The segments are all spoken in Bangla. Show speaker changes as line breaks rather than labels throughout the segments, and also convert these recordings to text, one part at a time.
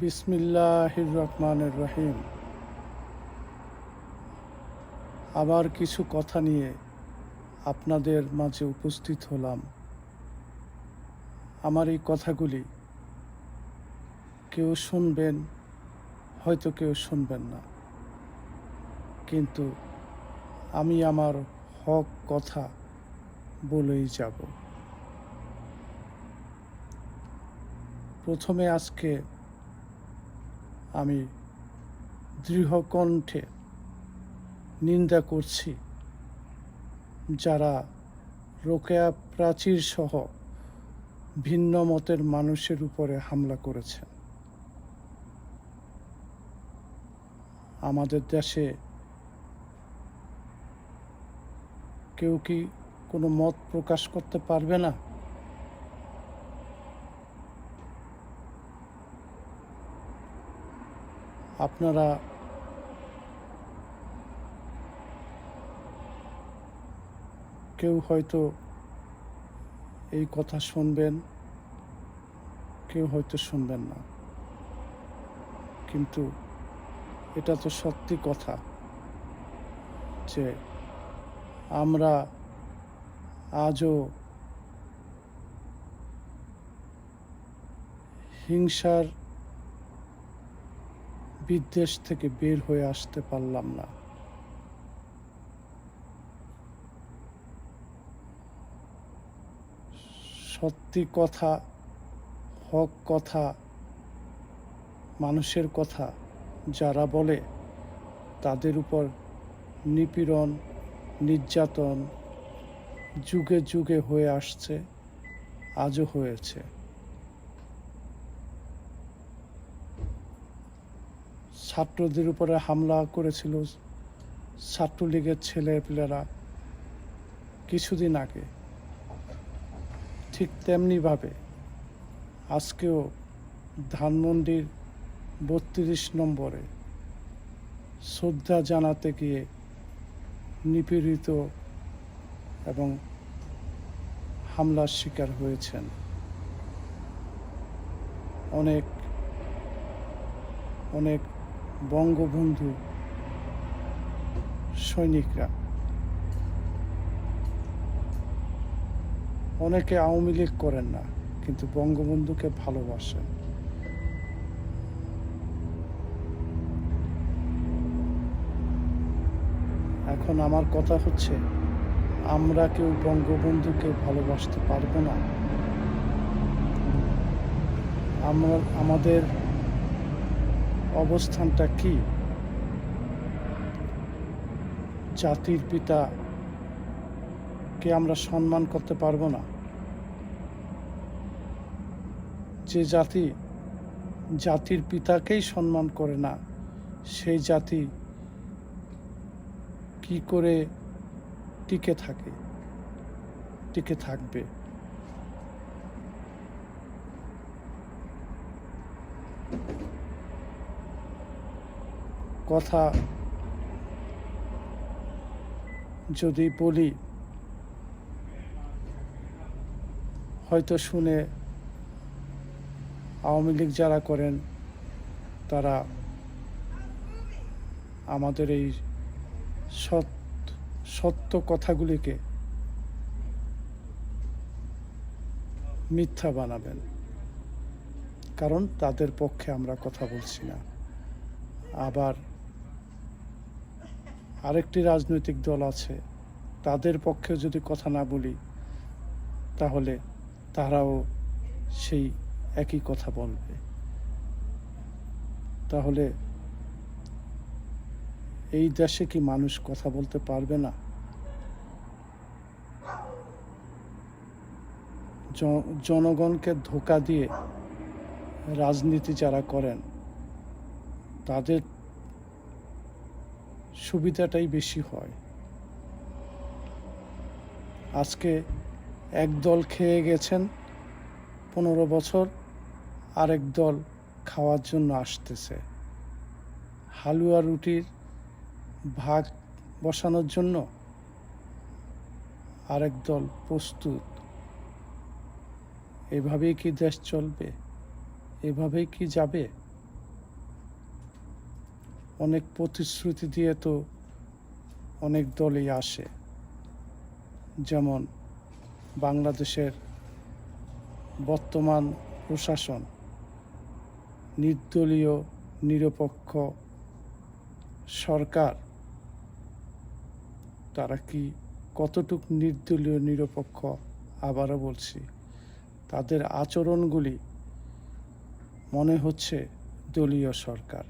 বিসমিল্লাহির রহমানির রহিম। আবার কিছু কথা নিয়ে আপনাদের মাঝে উপস্থিত হলাম। আমার এই কথাগুলি কেউ শুনবেন, হয়তো কেউ শুনবেন না, কিন্তু আমি আমার হক কথা বলেই যাব। প্রথমে আজকে আমি দৃঢ় কণ্ঠে নিন্দা করছি যারা রোকেয়া প্রাচীর সহ ভিন্ন মতের মানুষের উপরে হামলা করেছেন। আমাদের দেশে কেউ কি কোনো মত প্রকাশ করতে পারবে না? আপনারা কেউ হয়তো এই কথা শুনবেন, কেউ হয়তো শুনবেন না, কিন্তু এটা তো সত্যি কথা যে আমরা আজও হিংসার বিদ্বেষ থেকে বের হয়ে আসতে পারলাম না। সত্যি কথা, হক কথা, মানুষের কথা যারা বলে তাদের উপর নিপীড়ন, নির্যাতন যুগে যুগে হয়ে আসছে, আজও হয়েছে। ছাত্রদের উপরে হামলা করেছিল ছাত্রলীগের ছেলেপেলেরা কিছুদিন আগে, ঠিক তেমনিভাবে আজকেও ধানমন্ডির ৩২ নম্বরে শ্রদ্ধা জানাতে গিয়ে নিপীড়িত এবং হামলার শিকার হয়েছেন অনেক অনেক বঙ্গবন্ধু সৈনিকরা। অনেকে আওয়ামী লীগ করেন না, কিন্তু বঙ্গবন্ধুকে ভালোবাসেন। এখন আমার কথা হচ্ছে, আমরা কেউ বঙ্গবন্ধুকে ভালোবাসতে পারবো না? আমাদের অবস্থানটা কি? জাতির পিতাকে আমরা সম্মান করতে পারবো না? যে জাতি জাতির পিতাকেই সম্মান করে না, সেই জাতি কি করে টিকে থাকবে? কথা যদি বলি, হয়তো শুনে আওয়ামী লীগ যারা করেন তারা আমাদের এই সত্য কথাগুলিকে মিথ্যা বানাবেন, কারণ তাদের পক্ষে আমরা কথা বলছি না। আবার আরেকটি রাজনৈতিক দল আছে, তাদের পক্ষে যদি কথা না বলি তাহলে তারাও সেই একই কথা বলবে। তাহলে এই দেশে কি মানুষ কথা বলতে পারবে না? জনগণকে ধোঁকা দিয়ে রাজনীতি যারা করেন তাদের সুবিধাটাই বেশি হয়। আজকে এক দল খেয়ে গেছেন 15 বছর, আরেক দল খাওয়ার জন্য আসতেছে। হালুয়া রুটির ভাগ বসানোর জন্য আরেক দল প্রস্তুত। এভাবেই কি দেশ চলবে? এভাবেই কি যাবে? অনেক প্রতিশ্রুতি দিয়ে তো অনেক দলই আসে, যেমন বাংলাদেশের বর্তমান প্রশাসন নির্দলীয় নিরপেক্ষ সরকার, তারা কি কতটুকু নির্দলীয় নিরপেক্ষ? আবারও বলছি, তাদের আচরণগুলি মনে হচ্ছে দলীয় সরকার।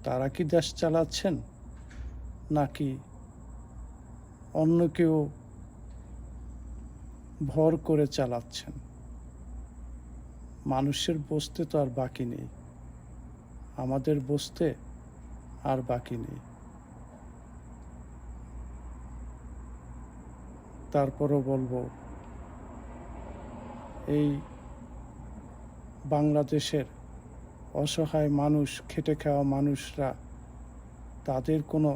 তারা কি দেশ চালাচ্ছেন নাকি অন্য কেউ ভর করে চালাচ্ছেন? মানুষের বসতে তো আর বাকি নেই, আমাদের বসতে আর বাকি নেই। তারপরও বলবো, এই বাংলাদেশের অসহায় মানুষ, খেটে খাওয়া মানুষরা, তাদের কোনো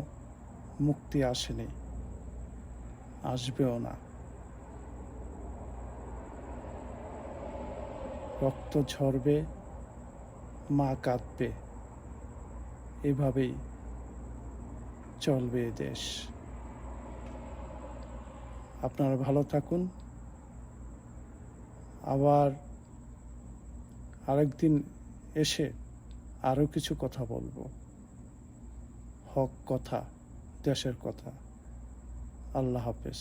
মুক্তি আসেনি, আসবেও না। রক্ত ঝরবে, মা কাঁদবে, এভাবেই চলবে এ দেশ। আপনারা ভালো থাকুন। আবার আরেকদিন এসে আরও কিছু কথা বলবো, হক কথা, দেশের কথা। আল্লাহ হাফেজ।